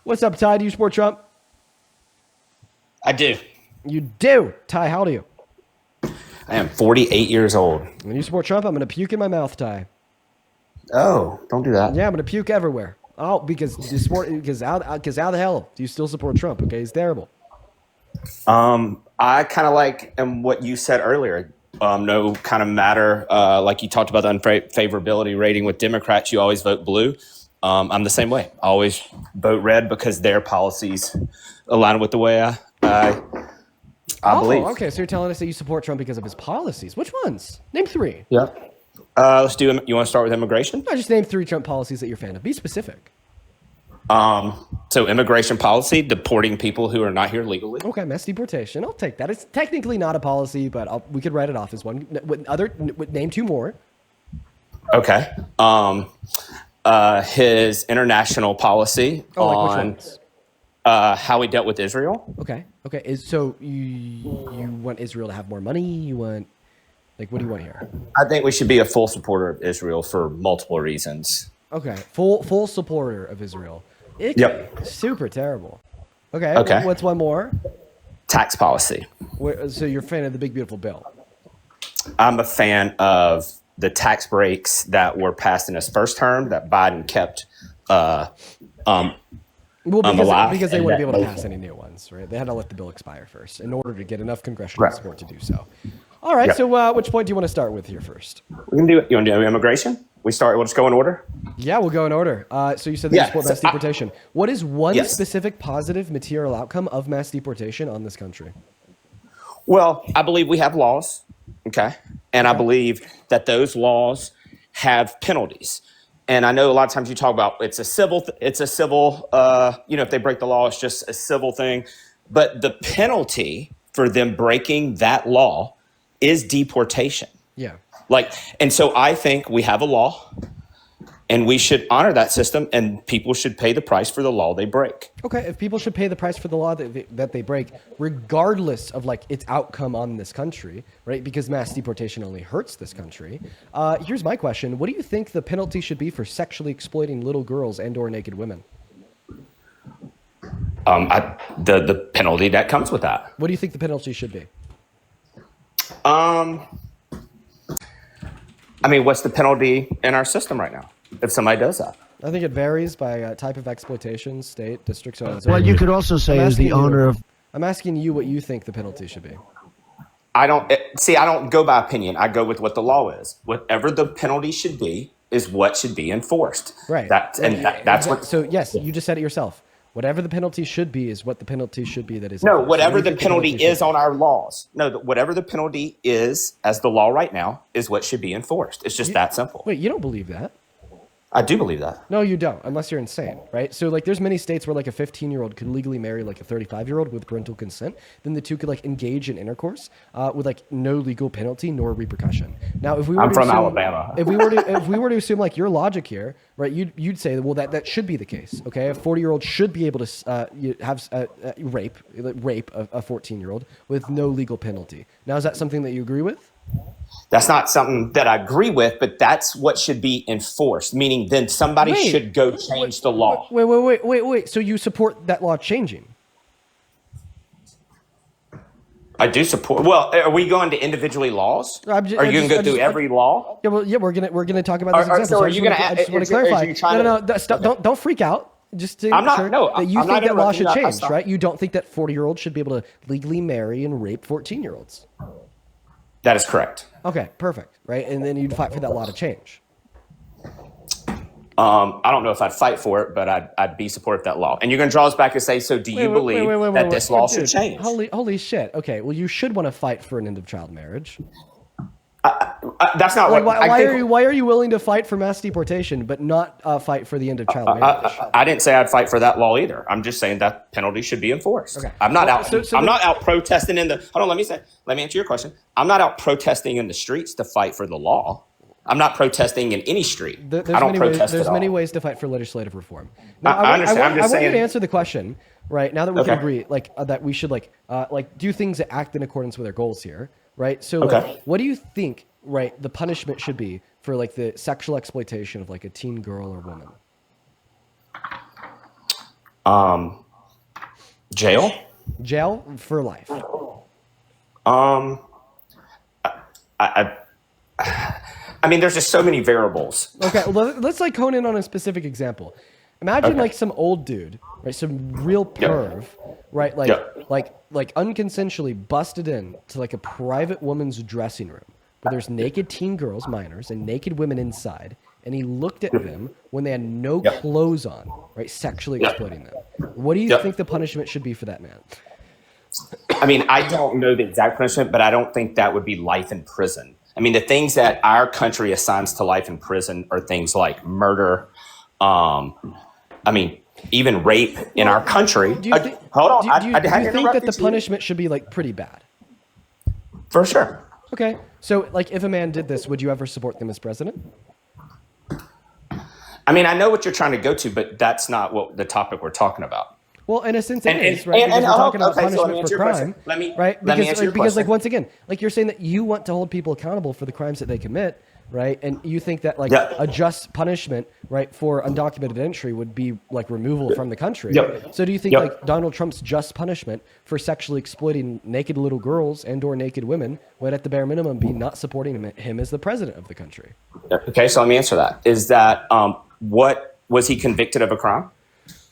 What's up, Ty? Do you support Trump? I do. You do. Ty, how old are you? I am 48 years old. When you support Trump, I'm going to puke in my mouth, Ty. Oh, don't do that. Yeah, I'm going to puke everywhere. Oh, because how the hell do you still support Trump? Okay, he's terrible. I kind of like what you said earlier. No kind of matter, like you talked about the unfavorability rating with Democrats, you always vote blue. I'm the same way. I always vote red because their policies align with the way I believe. Okay, so you're telling us that you support Trump because of his policies. Which ones? Name three. Yeah. Let's do them. You want to start with immigration? No, just name three Trump policies that you're a fan of. Be specific. So immigration policy, deporting people who are not here legally. Okay, mass deportation. I'll take that. It's technically not a policy, but we could write it off as one. Name two more. Okay. His international policy on how he dealt with Israel. Okay. So you want Israel to have more money? You want, like, what do you want here? I think we should be a full supporter of Israel for multiple reasons. Okay, full supporter of Israel. Yep. Super terrible. Okay. What's one more? Tax policy. So you're a fan of the big beautiful bill? I'm a fan of the tax breaks that were passed in his first term that Biden kept alive. Because they wouldn't be able to pass any new ones, right? They had to let the bill expire first in order to get enough congressional support to do so. All right. Yep. So which point do you want to start with here first? We can do it. You want to do immigration? We'll just go in order? Yeah, we'll go in order. So you said that you support mass deportation. What is one specific positive material outcome of mass deportation on this country? Well, I believe we have laws, okay? And I believe that those laws have penalties. And I know a lot of times you talk about it's a civil, if they break the law, it's just a civil thing. But the penalty for them breaking that law is deportation. Yeah. And so I think we have a law and we should honor that system and people should pay the price for the law they break. Okay. If people should pay the price for the law that they break, regardless of its outcome on this country, right? Because mass deportation only hurts this country. Here's my question. What do you think the penalty should be for sexually exploiting little girls and or naked women? The penalty that comes with that. What do you think the penalty should be? What's the penalty in our system right now if somebody does that? I think it varies by type of exploitation, state, district, so on and so forth. Well, you could also say as the owner of... I'm asking you what you think the penalty should be. I don't go by opinion. I go with what the law is. Whatever the penalty should be is what should be enforced. Right. That's what... So, yes, you just said it yourself. Whatever the penalty should be is what the penalty should be that is... No, whatever the penalty is on our laws. No, whatever the penalty is as the law right now is what should be enforced. It's just that simple. Wait, you don't believe that? I do believe that. No, you don't, unless you're insane, right? So, there's many states where, a 15-year-old could legally marry, a 35-year-old with parental consent. Then the two could, engage in intercourse with, no legal penalty nor repercussion. Now, if we were I'm from Alabama. If we were to assume, your logic here, right, you'd say, well, that should be the case, okay? A 40-year-old should be able to have rape a 14-year-old with no legal penalty. Now, is that something that you agree with? That's not something that I agree with, but that's what should be enforced, meaning then somebody should go change the law. Wait. So you support that law changing? I do support. Well, are we going to individually laws? Are you going to go through every law? Yeah, we're gonna talk about this example. So are you going to? I just want to clarify. No, don't freak out. Just to I'm not. sure No, that you I'm think not that law should interrupting change, right? You don't think that 40-year-olds should be able to legally marry and rape 14-year-olds? That is correct. Okay, perfect. Right, and then you'd fight for that law to change. I don't know if I'd fight for it, but I'd be supportive of that law. And you're going to draw us back and say, so do you believe that this law should change? Holy shit. Okay, well, you should want to fight for an end of child marriage. That's not what why are you willing to fight for mass deportation but not fight for the end of child marriage? I didn't say I'd fight for that law either. I'm just saying that penalty should be enforced. Okay. I'm not out protesting in the. Hold on, let me answer your question. I'm not out protesting in the streets to fight for the law. I'm not protesting in any street. I don't protest. There's many ways to fight for legislative reform. Now, I understand. I'm just saying. I want you to answer the question right now that we can agree, that we should do things that act in accordance with our goals here. Right. So what do you think, right, the punishment should be for the sexual exploitation of a teen girl or woman? Jail. Jail for life. I mean, there's just so many variables. Okay, well, let's like hone in on a specific example. Imagine Okay. like some old dude, right? Some real perv, right? Like, like unconsensually busted in to like a private woman's dressing room where there's naked teen girls, minors, and naked women inside, and he looked at them when they had no clothes on, right? Sexually exploiting them. What do you think the punishment should be for that man? I mean, I don't know the exact punishment, but I don't think that would be life in prison. I mean, the things that our country assigns to life in prison are things like murder. I mean, even rape in our country. Hold on. Do you think that the punishment should be like pretty bad? For sure. Okay. So like if a man did this, would you ever support them as president? I mean, I know what you're trying to go to, but that's not what the topic we're talking about. Well, in a sense, it is, right? Because we're talking about punishment for crime, right? Because, like, once again, like you're saying that you want to hold people accountable for the crimes that they commit, right? And you think that like a just punishment, right, for undocumented entry would be like removal from the country. So do you think like Donald Trump's just punishment for sexually exploiting naked little girls and/or naked women would, at the bare minimum, be not supporting him as the president of the country? Okay, so let me answer that. Is that what was he convicted of a crime?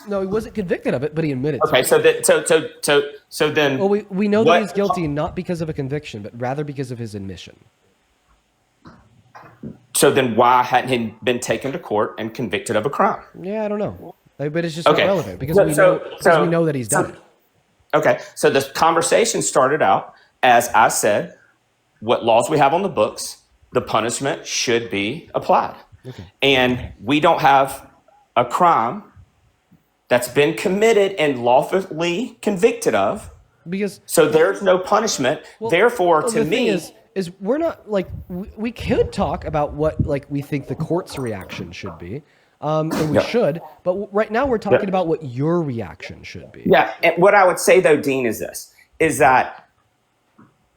No, he wasn't convicted of it, but he admitted to Okay, it. so then. Well, we know that he's guilty not because of a conviction, but rather because of his admission. So then why hadn't he been taken to court and convicted of a crime? Yeah, I don't know. But it's just not relevant because we know that he's done it. Okay, so this conversation started out as I said, what laws we have on the books, the punishment should be applied. Okay. And we don't have a crime that's been committed and lawfully convicted of. So there's no punishment. Therefore, to me, is we're not like we could talk about what like we think the court's reaction should be, and we should. But right now we're talking about what your reaction should be. Yeah, and what I would say though, Dean, is this: is that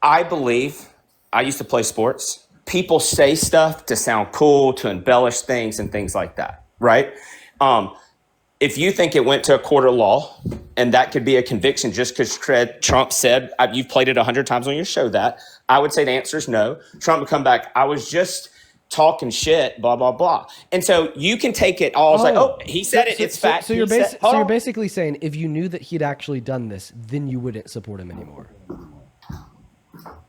I believe I used to play sports. People say stuff to sound cool, to embellish things and things like that, right? If you think it went to a court of law and that could be a conviction just because Trump said, you've played it 100 times on your show that, I would say the answer is no. Trump would come back, I was just talking shit, blah, blah, blah. And so you can take it all as like, he said it, it's fact. So you're basically saying if you knew that he'd actually done this, then you wouldn't support him anymore.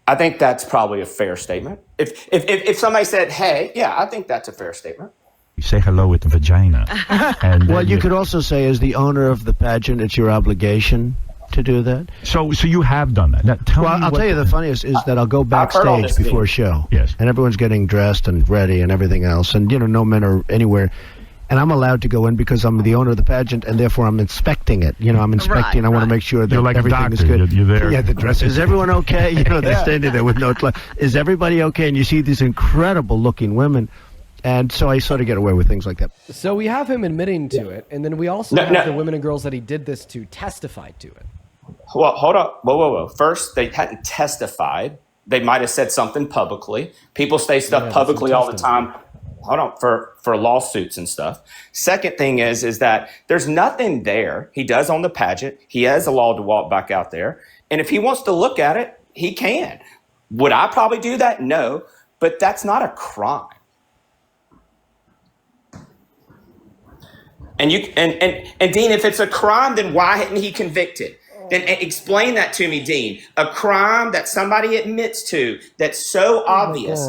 I think that's probably a fair statement. If somebody said, hey, yeah, I think that's a fair statement. Say hello with the vagina. And well, you could also say, as the owner of the pageant, it's your obligation to do that. So you have done that. Now, I'll tell you the funniest is that I'll go backstage before a show. Yes. And everyone's getting dressed and ready and everything else. And, no men are anywhere. And I'm allowed to go in because I'm the owner of the pageant, and therefore I'm inspecting it. I'm inspecting. I want to make sure that like everything is good. You're there. Yeah, the dress. Is everyone okay? They're standing there with no clothes. Is everybody okay? And you see these incredible-looking women. And so I sort of get away with things like that. So we have him admitting to it, and then we also have the women and girls that he did this to testify to it. Well, hold up. Whoa. First, they hadn't testified. They might have said something publicly. People say stuff publicly all the time. Hold on, for lawsuits and stuff. Second thing is that there's nothing there. He does own the pageant. He has a law to walk back out there. And if he wants to look at it, he can. Would I probably do that? No, but that's not a crime. And Dean, if it's a crime, then why hadn't he convicted? Then explain that to me, Dean. A crime that somebody admits to that's so obvious.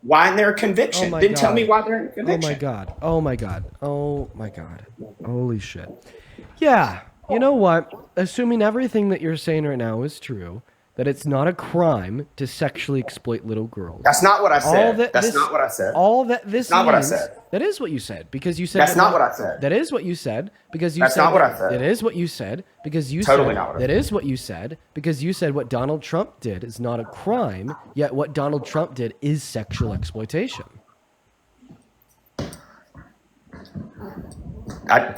Why isn't there a conviction? Then tell me why there isn't a conviction. Oh my God. Holy shit. Yeah. You know what? Assuming everything that you're saying right now is true, that it's not a crime to sexually exploit little girls. That's not what I said. That's not what I said. All that this not means, what I said. That is what you said because you said that's not what I said. That is what you said because you that's said not what I said. That is what you said because you totally said not what I that said. is what you said because you said what Donald Trump did is not a crime, yet what Donald Trump did is sexual exploitation.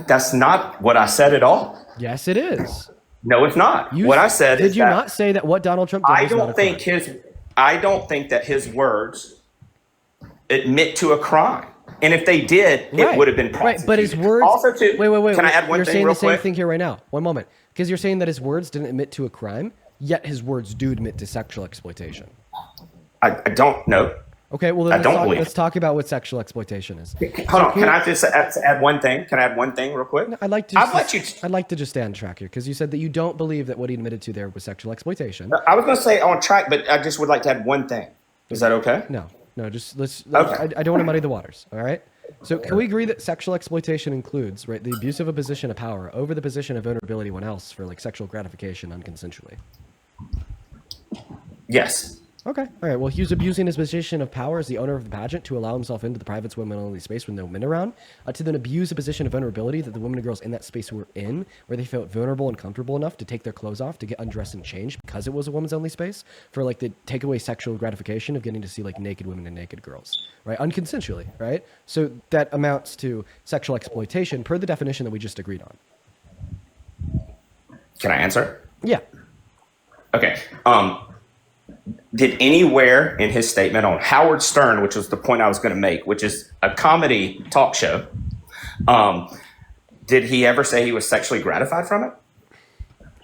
That's not what I said at all. Yes, it is. No, it's not. What I said is that... Did you not say that what Donald Trump did I don't think that his words admit to a crime. And if they did, it would have been prosecuted. Right, but his words. Also, too. Wait. Can I add one You're thing saying real the same quick? thing here right now. One moment, because you're saying that his words didn't admit to a crime, yet his words do admit to sexual exploitation. I don't know. Okay, well then believe let's talk about what sexual exploitation is. Hold on. Can I just add one thing? Can I add one thing real quick? I'd like to just stay on track here because you said that you don't believe that what he admitted to there was sexual exploitation. I was going to say on track, but I just would like to add one thing. Is that okay? No, just let's. Okay. I don't want to muddy the waters. All right. So can we agree that sexual exploitation includes the abuse of a position of power over the position of vulnerability when else for like sexual gratification unconsensually? Yes. Okay. All right. Well, he was abusing his position of power as the owner of the pageant to allow himself into the private women-only space with no men around, to then abuse a position of vulnerability that the women and girls in that space were in, where they felt vulnerable and comfortable enough to take their clothes off, to get undressed and changed because it was a women's-only space, for like the takeaway sexual gratification of getting to see like naked women and naked girls, right? Unconsensually, right? So that amounts to sexual exploitation per the definition that we just agreed on. Can I answer? Yeah. Okay. Did anywhere in his statement on Howard Stern, which was the point I was going to make, which is a comedy talk show, did he ever say he was sexually gratified from it?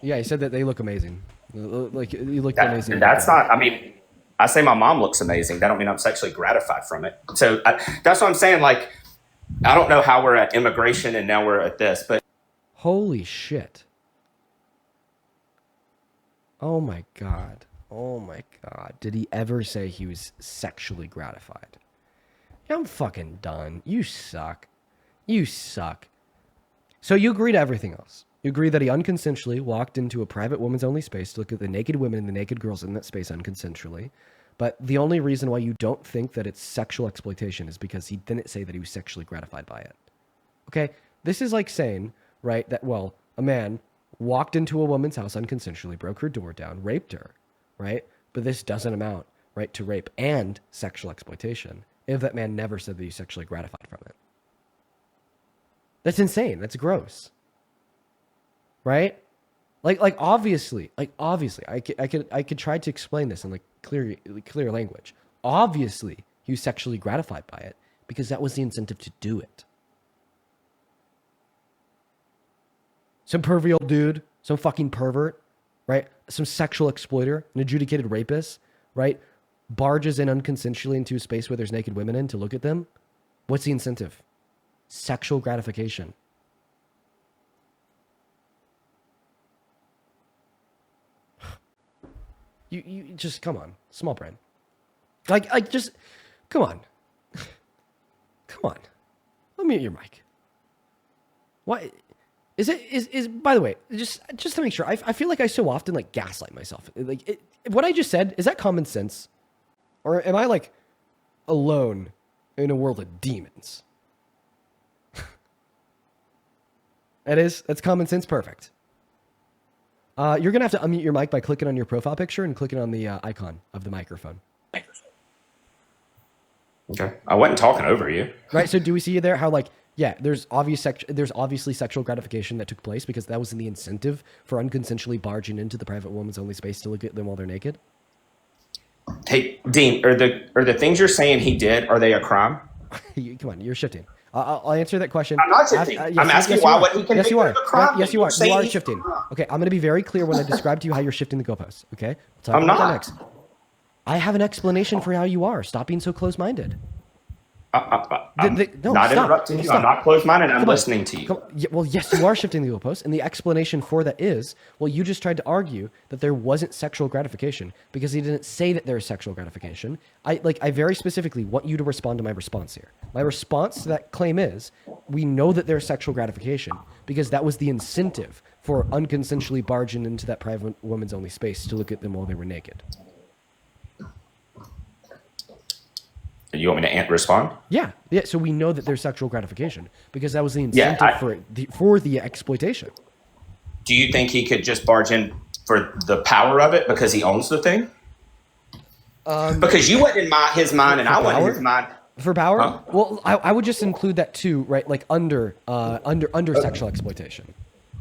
Yeah, he said that they look amazing. Like you look amazing. That's not. I mean, I say my mom looks amazing. That don't mean I'm sexually gratified from it. So that's what I'm saying. Like, I don't know how we're at immigration and now we're at this, but holy shit! Oh my god. Oh my god. Did he ever say he was sexually gratified? I'm fucking done. You suck. You suck. So you agree to everything else. You agree that he unconsensually walked into a private women's only space to look at the naked women and the naked girls in that space unconsensually. But the only reason why you don't think that it's sexual exploitation is because he didn't say that he was sexually gratified by it. Okay? This is like saying, right, that, well, a man walked into a woman's house unconsensually, broke her door down, raped her. Right? But this doesn't amount, right, to rape and sexual exploitation if that man never said that he's sexually gratified from it. That's insane. That's gross. Right? Like obviously, I could try to explain this in like clear language. Obviously, he was sexually gratified by it because that was the incentive to do it. Some pervy old dude, some fucking pervert, right? Some sexual exploiter, an adjudicated rapist, right? Barges in unconsensually into a space where there's naked women in to look at them. What's the incentive? Sexual gratification. You just, come on, small brain. Like just, come on. Come on. Let me mute your mic. Why? Is by the way, just to make sure, I feel like I so often like gaslight myself. Like what I just said, is that common sense? Or am I like alone in a world of demons? That's common sense. Perfect. You're gonna have to unmute your mic by clicking on your profile picture and clicking on the icon of the microphone. Okay. I wasn't talking over you. Right. So do we see you there? How like, yeah, there's obviously sexual gratification that took place because that was in the incentive for unconsensually barging into the private woman's only space to look at them while they're naked. Hey, Dean, are the things you're saying he did, are they a crime? Come on, you're shifting. I'll answer that question. I'm not shifting. I'm asking why what he can yes, make you are. a crime. Yes, you are. You are shifting. Okay, I'm going to be very clear when I describe to you how you're shifting the goalposts. Okay? We'll talk I'm about not. that next. I have an explanation for how you are. Stop being so close-minded. I'm No, not stop. interrupting you. Stop. I'm not closed-minded. I'm listening to you. Well, yes, you are shifting the goalposts, and the explanation for that is, well, you just tried to argue that there wasn't sexual gratification because he didn't say that there is sexual gratification. I very specifically want you to respond to my response here. My response to that claim is, we know that there's sexual gratification because that was the incentive for unconsensually barging into that private women's only space to look at them while they were naked. You want me to respond? Yeah. So we know that there's sexual gratification because that was the incentive for the exploitation. Do you think he could just barge in for the power of it because he owns the thing? Because you wasn't in his mind and I wasn't in his mind. For power? Huh? Well, I would just include that too, right? Like under sexual exploitation.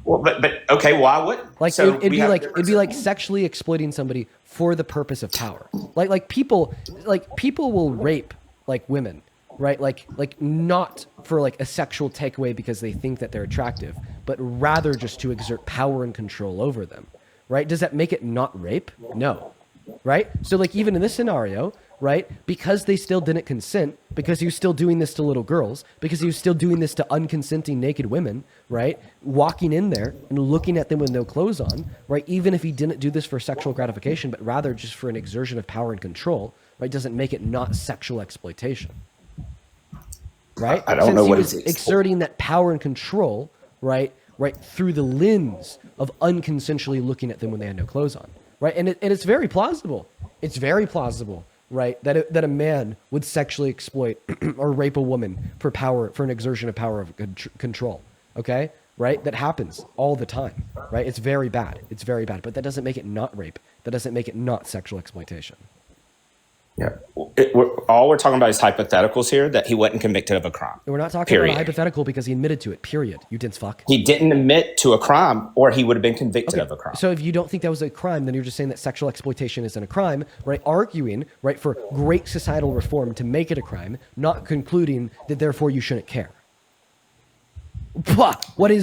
Well, but okay, well, I would. Like So it'd be like sexually exploiting somebody for the purpose of power. Like people will rape like women right? Like not for like a sexual takeaway because they think that they're attractive, but rather just to exert power and control over them, right? Does that make it not rape? No, right? So like even in this scenario, right? Because they still didn't consent, because he was still doing this to little girls, because he was still doing this to unconsenting naked women, right? Walking in there and looking at them with no clothes on, right? Even if he didn't do this for sexual gratification, but rather just for an exertion of power and control, right? Doesn't make it not sexual exploitation, right? I don't Since know he what was it's exerting that power and control, right? Right through the lens of unconsensually looking at them when they had no clothes on, right? And it's very plausible. It's very plausible, right? That a man would sexually exploit or rape a woman for power, for an exertion of power of control. Okay, right? That happens all the time, right? It's very bad. It's very bad. But that doesn't make it not rape. That doesn't make it not sexual exploitation. Yeah. All we're talking about is hypotheticals here, that he wasn't convicted of a crime. And we're not talking about a hypothetical because he admitted to it, period. You dense fuck. He didn't admit to a crime, or he would have been convicted of a crime. So if you don't think that was a crime, then you're just saying that sexual exploitation isn't a crime, right? Arguing, right, for great societal reform to make it a crime, not concluding that therefore you shouldn't care. Whoa, what do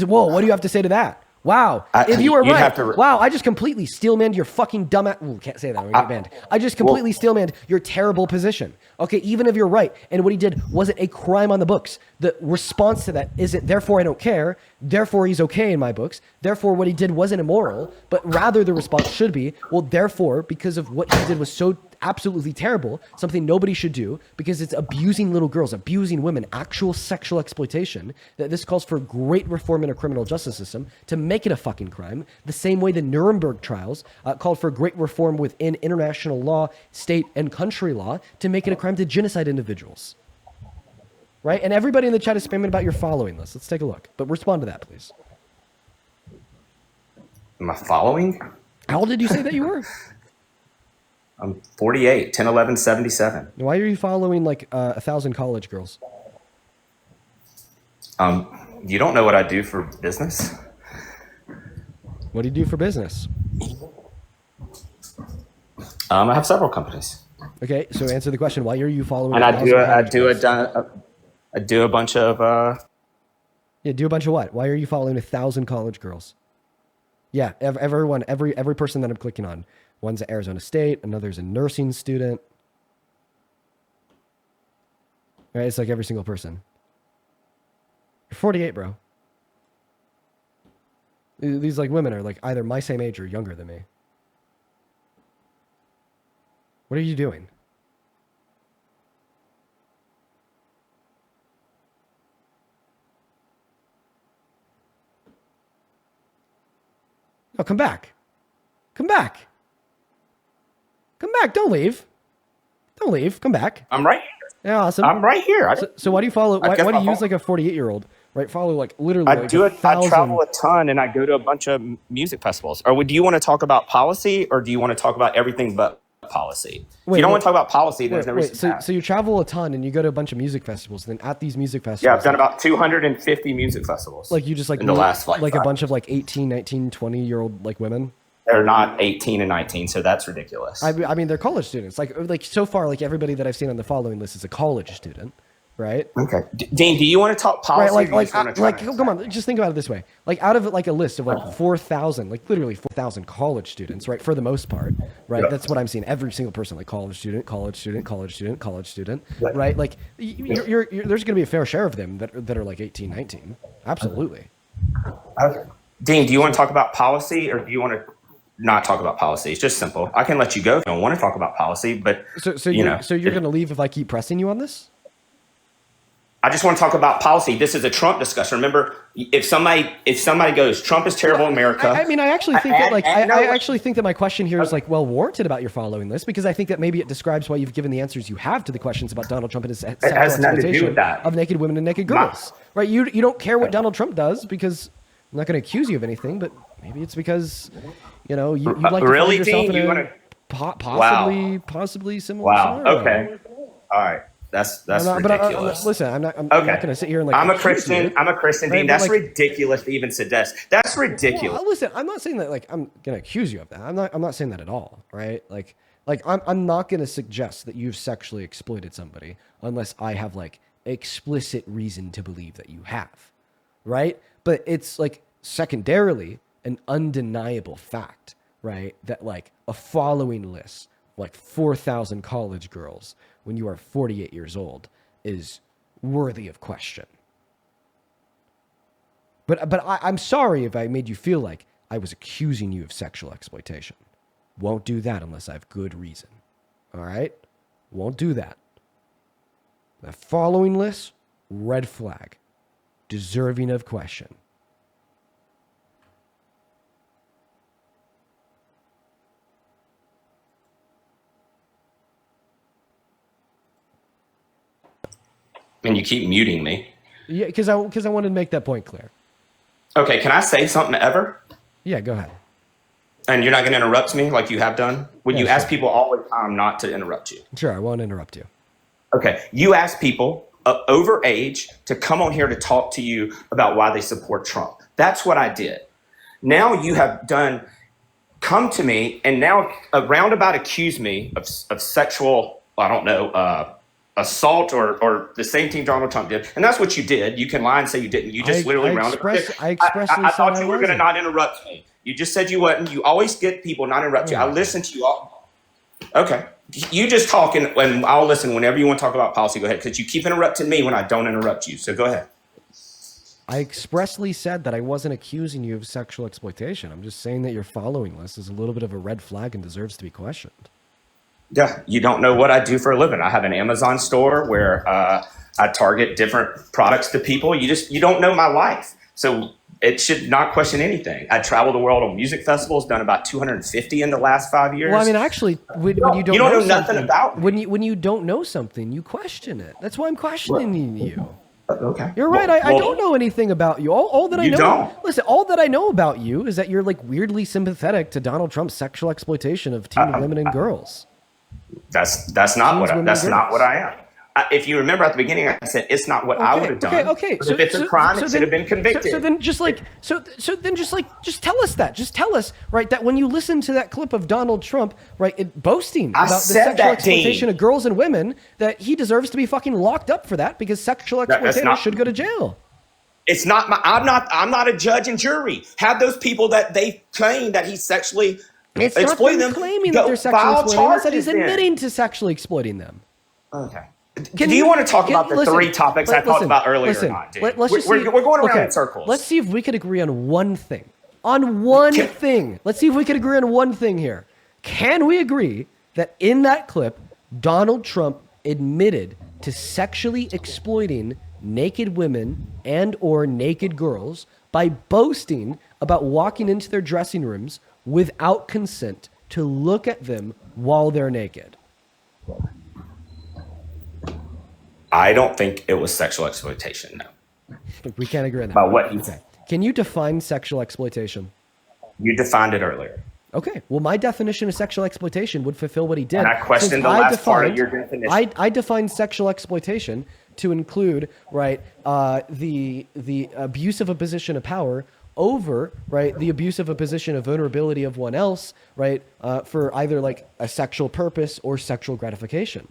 you have to say to that? Wow. If you were right, wow, I just completely steelmanned your fucking dumbass. Ooh, can't say that. I'm gonna get banned. I just completely steelmanned your terrible position. Okay, even if you're right, and what he did wasn't a crime on the books, the response to that isn't, therefore I don't care, therefore he's okay in my books, therefore what he did wasn't immoral, but rather the response should be, well, therefore, because of what he did was so absolutely terrible, something nobody should do, because it's abusing little girls, abusing women, actual sexual exploitation, that this calls for great reform in our criminal justice system to make it a fucking crime, the same way the Nuremberg trials called for great reform within international law, state, and country law to make it a crime to genocide individuals. Right? And everybody in the chat is spamming about your following list. Let's take a look. But respond to that, please. Am I following? How old did you say that you were? I'm 48, 10, 11, 77. Why are you following like 1,000 college girls? You don't know what I do for business? What do you do for business? I have several companies. Okay, so answer the question. Why are you following? And I do a bunch of. Yeah, do a bunch of what? Why are you following 1,000 college girls? Yeah, every person that I'm clicking on. One's at Arizona State, another's a nursing student. Right, it's like every single person. You're 48, bro. These like women are like either my same age or younger than me. What are you doing? No, come back. Come back. Come back. Don't leave. Don't leave. Come back. I'm right here. Yeah, awesome. I'm right here. So why do you follow? Why do you use like a 48-year-old? Right, follow like literally. I travel a ton, and I go to a bunch of music festivals. Or do you want to talk about policy, or do you want to talk about everything but policy? If you don't want to talk about policy, there's no reason. So you travel a ton, and you go to a bunch of music festivals. And then at these music festivals, yeah, I've done about 250 music festivals. Like you just like in the last like a bunch of like 18, 19, 20-year-old like women. They're not 18 and 19, so that's ridiculous. I mean, they're college students. Like so far, like everybody that I've seen on the following list is a college student, right? Okay, Dean, do you want to talk policy? Right, come on, just think about it this way. Like out of like a list of like 4,000, like literally 4,000 college students, right? For the most part, right? Yeah. That's what I'm seeing. Every single person, like college student, right? Like you're there's going to be a fair share of them that are like 18, 19. Absolutely. Okay. Dean, do you want to talk about policy, or do you want to not talk about policy? It's just simple. I can let you go if you don't want to talk about policy, but so you're going to leave if I keep pressing you on this? I just want to talk about policy. This is a Trump discussion. Remember, if somebody goes, Trump is terrible in America. I mean, I actually think I actually think that my question here is like well warranted about your following this, because I think that maybe it describes why you've given the answers you have to the questions about Donald Trump and his sexual exploitation of naked women and naked girls. Right? You don't care what Donald Trump does, because I'm not going to accuse you of anything, but maybe it's because you like to find yourself in a possibly similar scenario. Okay. All right. That's ridiculous. Listen, I'm not going to sit here and like. I'm a Christian, Dean. That's ridiculous to even suggest. That's ridiculous. Well, listen, I'm not saying that like I'm going to accuse you of that. I'm not saying that at all, right? Like I'm not going to suggest that you've sexually exploited somebody unless I have like explicit reason to believe that you have, right? But it's like secondarily an undeniable fact, right? That like a following list, like 4,000 college girls when you are 48 years old is worthy of question. But I'm sorry if I made you feel like I was accusing you of sexual exploitation. Won't do that unless I have good reason. All right? Won't do that. The following list, red flag, deserving of question. And you keep muting me. Yeah, because I wanted to make that point clear. Okay, can I say something ever? Yeah, go ahead. And you're not going to interrupt me like you have done? When Yeah, you sure. ask people all the time not to interrupt you. Sure, I won't interrupt you. Okay, you ask people over age to come on here to talk to you about why they support Trump. That's what I did. Now you have come to me and now roundabout accuse me of sexual, I don't know, assault or the same thing Donald Trump did. And that's what you did. You can lie and say you didn't. You just literally rounded up. I expressly I said thought I you were going to wasn't. not interrupt me. You just said you wouldn't. You always get people not interrupt you. I listen to you all. Okay. You just talk and I'll listen whenever you want to talk about policy. Go ahead, because you keep interrupting me when I don't interrupt you. So go ahead. I expressly said that I wasn't accusing you of sexual exploitation. I'm just saying that your following list is a little bit of a red flag and deserves to be questioned. Yeah, you don't know what I do for a living. I have an Amazon store where I target different products to people. You don't know my life. So it should not question anything. I travel the world on music festivals, done about 250 in the last 5 years. Well, I mean, actually, when you don't know nothing something, about me. when you don't know something, you question it. That's why I'm questioning you. Okay. You're right. I don't know anything about you. All that I You know. don't. Listen, all that I know about you is that you're like weirdly sympathetic to Donald Trump's sexual exploitation of teen women and girls. That's not what I am. If you remember at the beginning, I said it's not what I would have done. Okay. But if it's a crime, it should have been convicted. So then just tell us that. Just tell us, right, that when you listen to that clip of Donald Trump, right, boasting about the sexual exploitation of girls and women, that he deserves to be fucking locked up for that because sexual exploitation should go to jail. It's not I'm not a judge and jury. Have those people that they claim that he sexually It's exploited not them claiming that they're sexually exploiting. It's that he's admitting to sexually exploiting them. Okay. Do you want to talk about the three topics I talked about earlier or not, dude? We're going around in circles. Let's see if we could agree on one thing. Let's see if we could agree on one thing here. Can we agree that in that clip, Donald Trump admitted to sexually exploiting naked women and or naked girls by boasting about walking into their dressing rooms without consent to look at them while they're naked? I don't think it was sexual exploitation, no. We can't agree on that. About what he said. Can you define sexual exploitation? You defined it earlier. Okay. Well, my definition of sexual exploitation would fulfill what he did. And I questioned the last part of your definition. I defined sexual exploitation to include, right, the abuse of a position of power over, right, the abuse of a position of vulnerability of one else, right, for either like a sexual purpose or sexual gratification.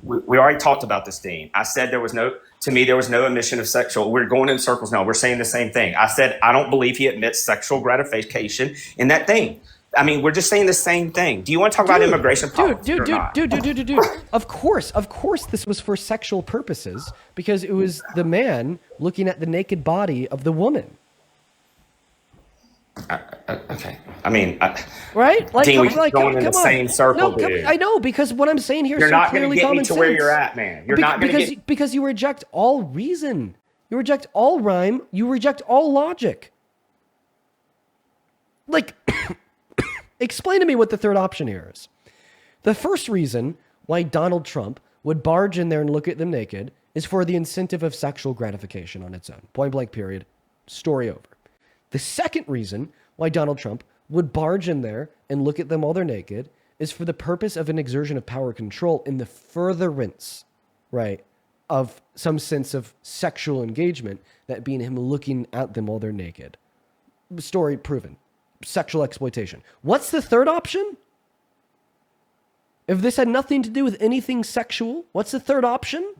We already talked about this, Dean. I said there was no admission of sexual. We're going in circles now. We're saying the same thing. I said I don't believe he admits sexual gratification in that thing. I mean, we're just saying the same thing. Do you want to talk about immigration policy or not? Dude. Of course, this was for sexual purposes because it was the man looking at the naked body of the woman. Okay. I mean, right? Like, Dean, come going in the on. same circle, No, dude. I know, because what I'm saying here is You're so not going to clearly get me common to sense. where you're at, man. You're not going to get... Because you reject all reason. You reject all rhyme. You reject all logic. Like, explain to me what the third option here is. The first reason why Donald Trump would barge in there and look at them naked is for the incentive of sexual gratification on its own. Point blank, period. Story over. The second reason why Donald Trump would barge in there and look at them while they're naked is for the purpose of an exertion of power control in the furtherance, right, of some sense of sexual engagement, that being him looking at them while they're naked. Story proven. Sexual exploitation. What's the third option? If this had nothing to do with anything sexual, what's the third option?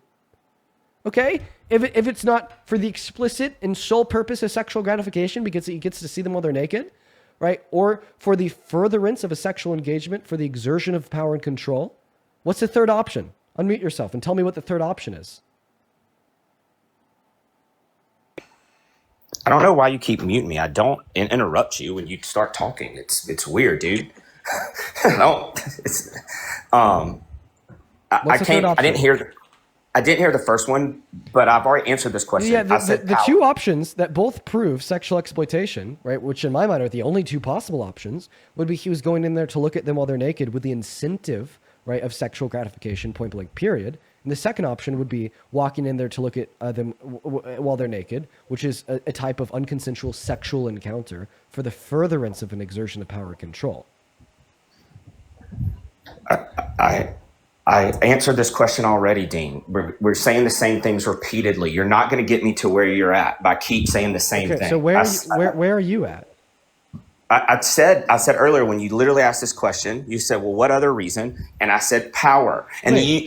Okay? If it's not for the explicit and sole purpose of sexual gratification because he gets to see them while they're naked, right? Or for the furtherance of a sexual engagement for the exertion of power and control, what's the third option? Unmute yourself and tell me what the third option is. I don't know why you keep muting me. I don't interrupt you when you start talking. It's weird, dude. I don't. It's I can't. I didn't hear the first one, but I've already answered this question. Yeah, the two options that both prove sexual exploitation, right, which in my mind are the only two possible options, would be he was going in there to look at them while they're naked with the incentive, right, of sexual gratification, point blank, period. And the second option would be walking in there to look at them while they're naked, which is a type of unconsensual sexual encounter for the furtherance of an exertion of power and control. I answered this question already, Dean. We're saying the same things repeatedly. You're not going to get me to where you're at by keep saying the same thing. So where are you at? I said earlier when you literally asked this question, you said, "Well, what other reason?" And I said, "Power." And I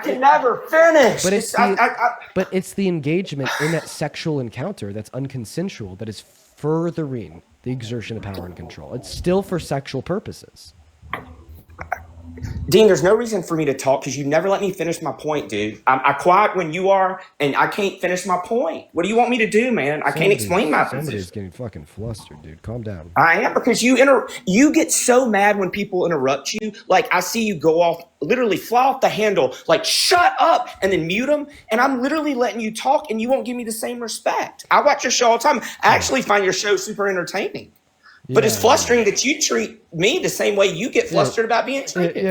can never finish. But it's the engagement in that sexual encounter that's unconsensual that is furthering the exertion of power and control. It's still for sexual purposes. Dean, there's no reason for me to talk because you never let me finish my point, dude. I quiet when you are, and I can't finish my point. What do you want me to do, man? I can't explain my position. Somebody's getting fucking flustered, dude. Calm down. I am, because you get so mad when people interrupt you. Like, I see you go off, literally fly off the handle, like, shut up, and then mute them. And I'm literally letting you talk, and you won't give me the same respect. I watch your show all the time. I actually find your show super entertaining. But it's frustrating that you treat me the same way you get flustered about being treated.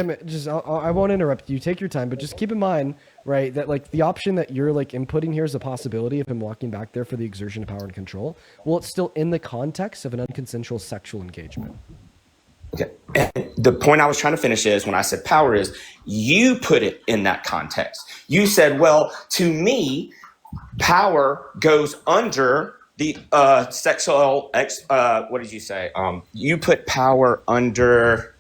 I won't interrupt you. Take your time, but just keep in mind, right, that like the option that you're like inputting here is a possibility of him walking back there for the exertion of power and control. Well, it's still in the context of an unconsensual sexual engagement. Okay. And the point I was trying to finish is when I said power is you put it in that context. You said, well, to me, power goes under the sexual what did you say? You put power under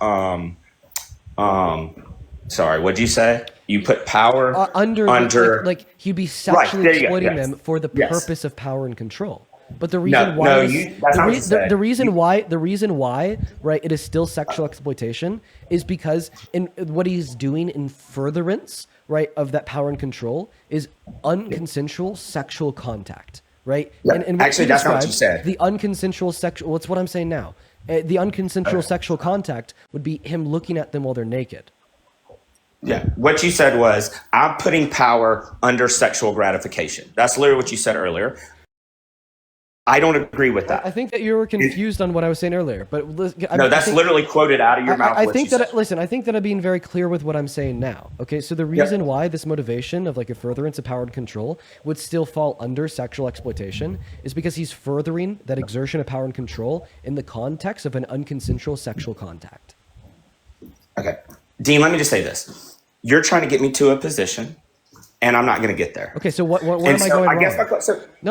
sorry, what did you say? You put power under like you'd be sexually exploiting them for the purpose of power and control. But the reason the reason why, right, it is still sexual exploitation is because in what he's doing in furtherance, right, of that power and control is unconsensual sexual contact. Right? Yeah. And actually, that's not what you said. The unconsensual sexual, what's what I'm saying now. The unconsensual sexual contact would be him looking at them while they're naked. Yeah. What you said was, I'm putting power under sexual gratification. That's literally what you said earlier. I don't agree with that. I think that you were confused on what I was saying earlier, but that's literally quoted out of your mouth. I think that I'm being very clear with what I'm saying now. Okay, so the reason why this motivation of like a furtherance of power and control would still fall under sexual exploitation is because he's furthering that exertion of power and control in the context of an unconsensual sexual contact. Okay, Dean, let me just say this: you're trying to get me to a position. And I'm not going to get there. Okay, so where am I going wrong?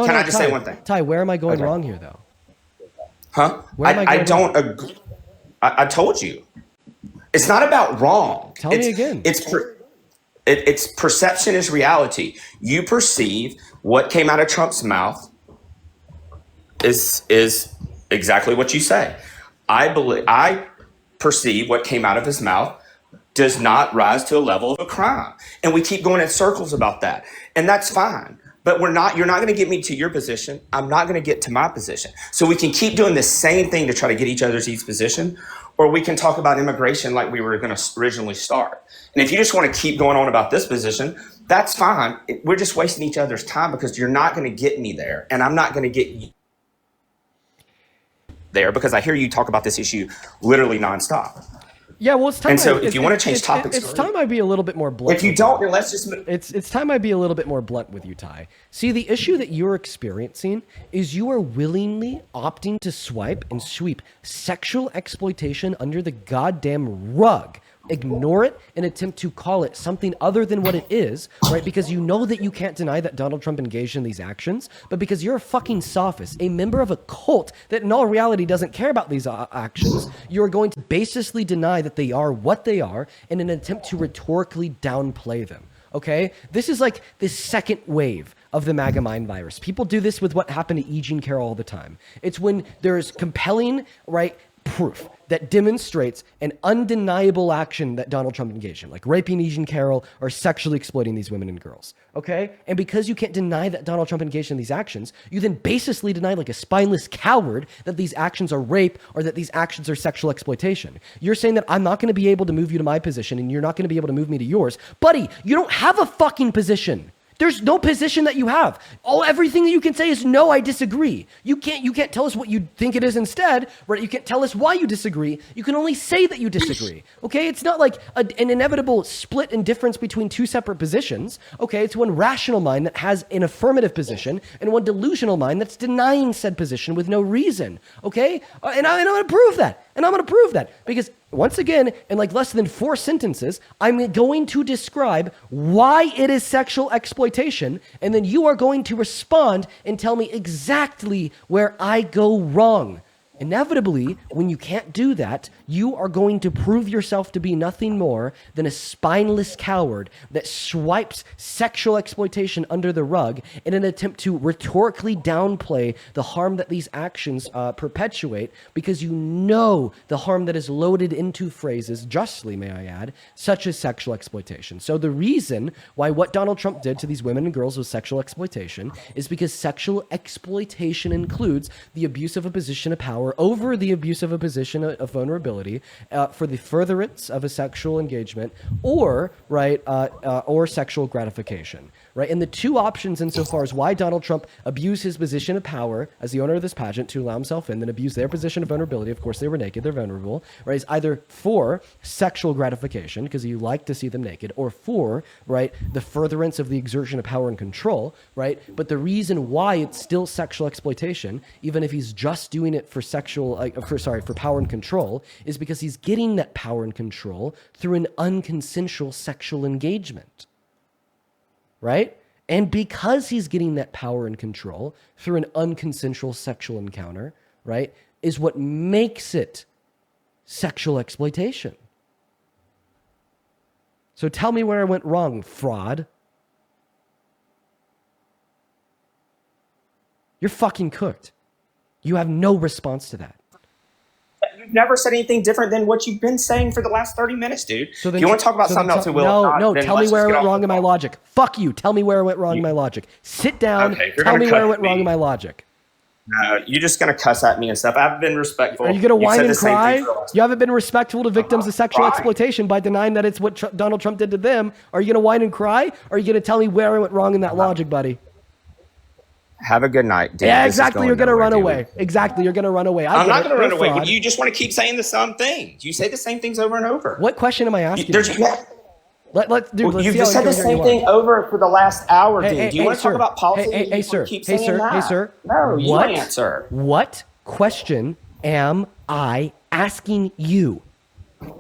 Can I just say one thing? Ty, where am I going wrong here, though? Huh? I don't agree. I told you. It's not about wrong. Tell me again. It's perception is reality. You perceive what came out of Trump's mouth is exactly what you say. I perceive what came out of his mouth does not rise to a level of a crime. And we keep going in circles about that. And that's fine. But you're not going to get me to your position. I'm not going to get to my position. So we can keep doing the same thing to try to get each other's position, or we can talk about immigration like we were going to originally start. And if you just want to keep going on about this position, that's fine. We're just wasting each other's time because you're not going to get me there. And I'm not going to get you there because I hear you talk about this issue literally nonstop. Yeah, well, it's time. And so, if you want to change topics, it's time I be a little bit more blunt. If you don't, then let's just. It's time I be a little bit more blunt with you, Ty. See, the issue that you're experiencing is you are willingly opting to swipe and sweep sexual exploitation under the goddamn rug. Ignore it and attempt to call it something other than what it is, right? Because you know that you can't deny that Donald Trump engaged in these actions, but because you're a fucking sophist, a member of a cult that in all reality doesn't care about these actions, you're going to baselessly deny that they are what they are in an attempt to rhetorically downplay them. okay? This is like this second wave of the MAGA mind virus. People do this with what happened to E. Jean Carroll all the time. It's when there's compelling, right, proof that demonstrates an undeniable action that Donald Trump engaged in, like raping E. Jean Carroll or sexually exploiting these women and girls, okay? And because you can't deny that Donald Trump engaged in these actions, you then baselessly deny like a spineless coward that these actions are rape or that these actions are sexual exploitation. You're saying that I'm not going to be able to move you to my position and you're not going to be able to move me to yours. Buddy, you don't have a fucking position. There's no position that you have. Everything that you can say is no, I disagree. You can't tell us what you think it is instead, right? You can't tell us why you disagree. You can only say that you disagree. Okay? It's not like an inevitable split and difference between two separate positions. Okay? It's one rational mind that has an affirmative position and one delusional mind that's denying said position with no reason. Okay? And I'm going to prove that. And I'm going to prove that because once again, in like less than 4 sentences, I'm going to describe why it is sexual exploitation, and then you are going to respond and tell me exactly where I go wrong. Inevitably, when you can't do that, you are going to prove yourself to be nothing more than a spineless coward that swipes sexual exploitation under the rug in an attempt to rhetorically downplay the harm that these actions perpetuate, because you know the harm that is loaded into phrases, justly may I add, such as sexual exploitation. So the reason why what Donald Trump did to these women and girls was sexual exploitation is because sexual exploitation includes the abuse of a position of power over the abuse of a position of vulnerability for the furtherance of a sexual engagement or or sexual gratification, right? And the two options insofar as why Donald Trump abused his position of power as the owner of this pageant to allow himself in, then abuse their position of vulnerability. Of course, they were naked, they're vulnerable, right? Is either for sexual gratification because you like to see them naked, or for, right, the furtherance of the exertion of power and control, right? But the reason why it's still sexual exploitation, even if he's just doing it for for power and control, is because he's getting that power and control through an unconsensual sexual engagement, right? And because he's getting that power and control through an unconsensual sexual encounter, right, is what makes it sexual exploitation. So tell me where I went wrong, fraud. You're fucking cooked. You have no response to that. You've never said anything different than what you've been saying for the last 30 minutes, dude. So if you want to talk about something else, we will. No, tell me where I went wrong in my logic. Fuck you. Tell me where I went wrong in my logic. Sit down. Okay, tell me where I went wrong in my logic. No, you're just going to cuss at me and stuff. I've been respectful. Are you going to whine and cry? You haven't been respectful to victims of sexual exploitation by denying that it's what Donald Trump did to them. Are you going to whine and cry? Or are you going to tell me where I went wrong in that logic, buddy? Have a good night, Dan. Yeah, exactly. You're going to run away. Exactly. You're going to run away. I'm not going to run away. You just want to keep saying the same things. You say the same things over and over. What question am I asking? Let's You've just said the same thing over for the last hour, dude. Do you want to talk about policy? Hey, sir. No, you answer. What question am I asking you?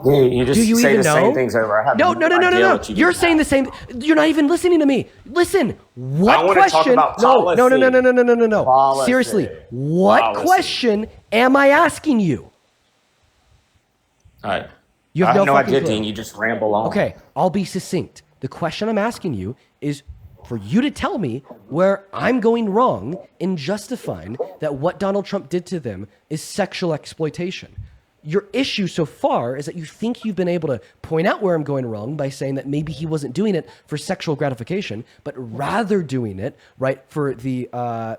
Dude, you just say the same things over. I have no. You're saying the same. You're not even listening to me. Listen. What question? No. Policy. Seriously. What question am I asking you? All right. You have no idea, Dean. You just ramble on. Okay, I'll be succinct. The question I'm asking you is for you to tell me where I'm going wrong in justifying that what Donald Trump did to them is sexual exploitation. Your issue so far is that you think you've been able to point out where I'm going wrong by saying that maybe he wasn't doing it for sexual gratification, but rather doing it, right, for the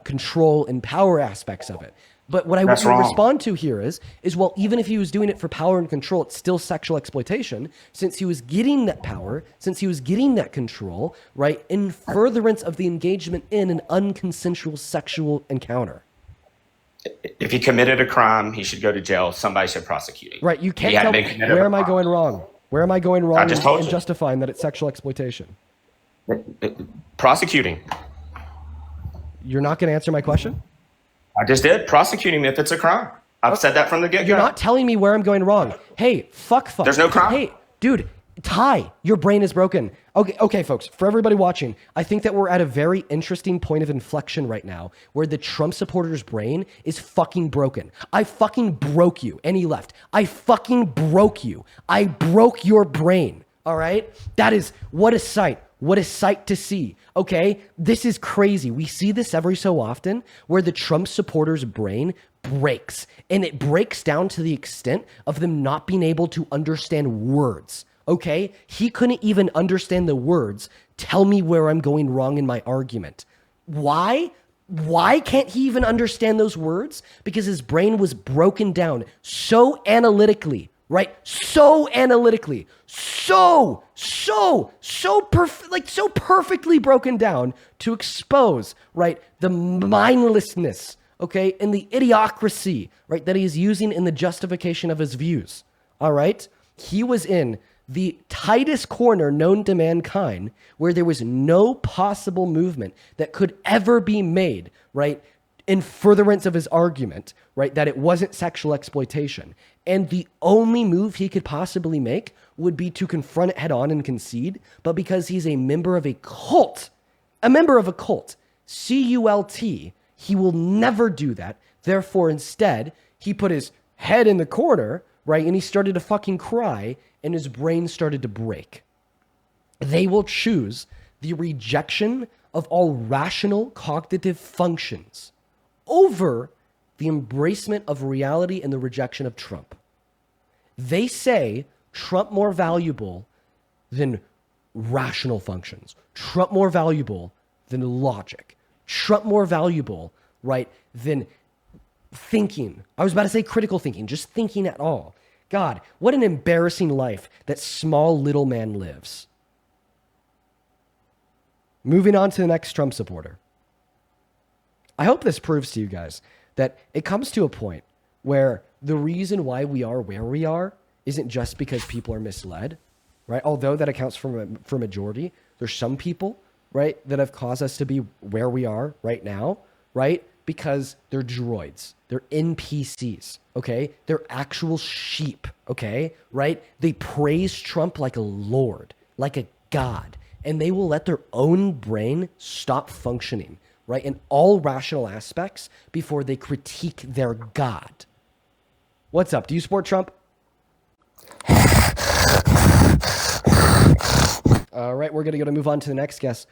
control and power aspects of it. But what I want you to respond to here is, well, even if he was doing it for power and control, it's still sexual exploitation since he was getting that power, since he was getting that control, right, in furtherance of the engagement in an unconsensual sexual encounter. If he committed a crime, he should go to jail. Somebody should prosecute him. Right, you can't tell me, where am I going wrong? Where am I going wrong in justifying that it's sexual exploitation? Prosecuting. You're not going to answer my question? I just did. Prosecuting if it's a crime. I've said that from the get-go. You're not telling me where I'm going wrong. Hey, fuck. There's no crime. Hey, dude, Ty, your brain is broken. Okay, folks, for everybody watching, I think that we're at a very interesting point of inflection right now where the Trump supporter's brain is fucking broken. I fucking broke you. And he left. I fucking broke you. I broke your brain. All right? That is, what a sight. What a sight to see. Okay, this is crazy. We see this every so often where the Trump supporters' brain breaks, and it breaks down to the extent of them not being able to understand words. Okay, he couldn't even understand the words. Tell me where I'm going wrong in my argument. Why? Why can't he even understand those words? Because his brain was broken down so analytically, right? So analytically, so perfectly broken down to expose, right, the mindlessness, okay, and the idiocracy, right, that he is using in the justification of his views. All right? He was in the tightest corner known to mankind, where there was no possible movement that could ever be made, right, in furtherance of his argument, right, that it wasn't sexual exploitation. And the only move he could possibly make would be to confront it head on and concede. But because he's a member of a cult, C-U-L-T, he will never do that. Therefore, instead, he put his head in the corner, right, and he started to fucking cry, and his brain started to break. They will choose the rejection of all rational cognitive functions over the embracement of reality and the rejection of Trump. They say Trump more valuable than rational functions. Trump more valuable than logic. Trump more valuable, right, than thinking. I was about to say critical thinking, just thinking at all. God, what an embarrassing life that small little man lives. Moving on to the next Trump supporter. I hope this proves to you guys that it comes to a point where the reason why we are where we are isn't just because people are misled, right? Although that accounts for majority, there's some people, right, that have caused us to be where we are right now, right? Because they're droids. They're NPCs, okay? They're actual sheep, okay? Right? They praise Trump like a lord, like a god, and they will let their own brain stop functioning, right, in all rational aspects before they critique their god. What's up? Do you support Trump? All right, we're going to move on to the next guest.